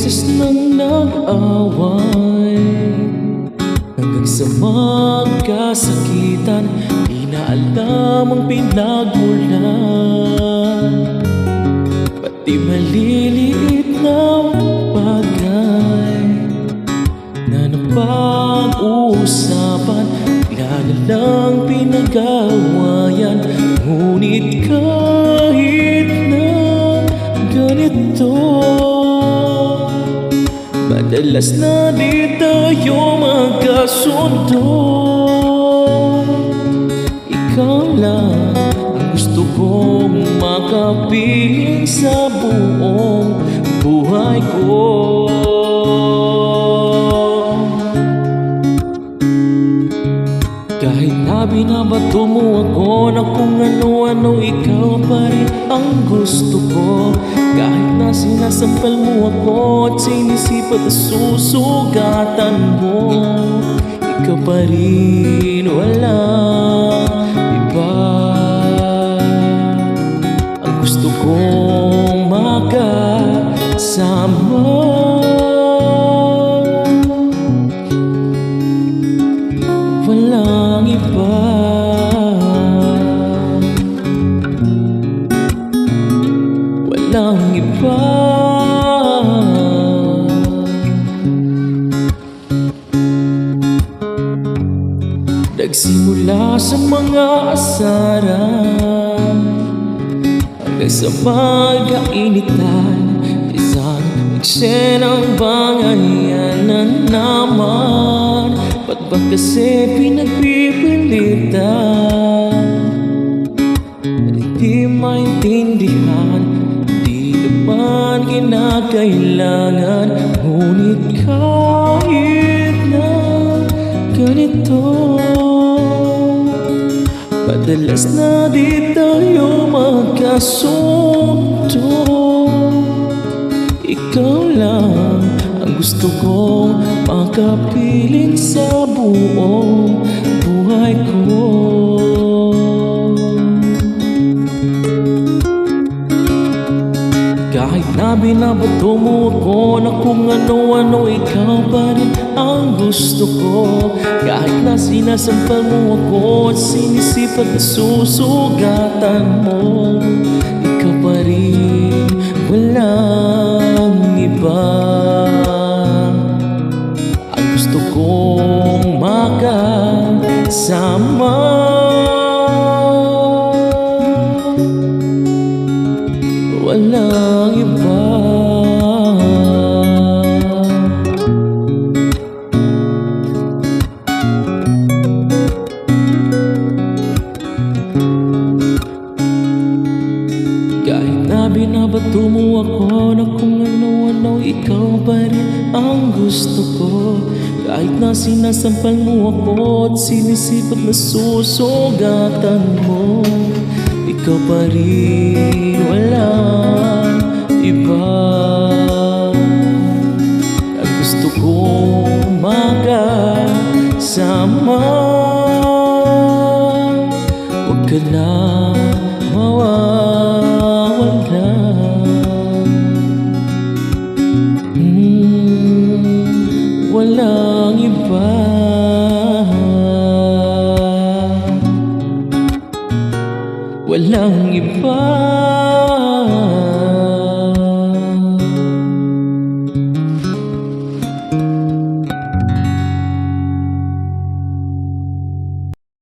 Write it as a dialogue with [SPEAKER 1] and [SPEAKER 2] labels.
[SPEAKER 1] beses nang nag-away, hanggang sa magkasakitan, di na alam ang pinagmulan. Pati maliliit na bagay na napag-uusapan, bigla na lang pinag-awayan. Ngunit kahit na ganito, madalas na di tayo magkasundo. Ikaw lang ang gusto kong makapiling sa buong buhay ko. Kahit na binabato mo ako na kung ano-ano, ikaw pa rin ang gusto ko. Kahit na sinasampal mo ako at sinisipat na susugatan mo, ikaw pa rin, walang iba. Ang gusto kong makasama, walang iba. Walang iba. Nagsimula sa mga asaran hanggang sa magkainitan, isang eksenang bangayan na naman. Ba't ba kasi pinagpipilitan? Hindi maintindihan, di naman kinakailangan. Ngunit kahit na ganito, madalas na di tayo magkasundo. Ikaw lang ang gusto kong makapiling sa buong buhay ko. Kahit na binabato mo ako na kung ano-ano, ikaw pa rin ang gusto ko. Kahit na sinasampal mo ako at sinisipat na susugatan mo, ikaw pa rin, walang iba. Ang gusto kong makasama, walang iba. Kahit na binabato mo ako na kung ano-ano, ikaw pa rin ang gusto ko. Kahit na sinasampal mo ako at sinisipat na susugatan mo, ikaw pa rin, walang iba. Ang gusto kong makasama, huwag ka na mawawala. Walang iba. Walang iba.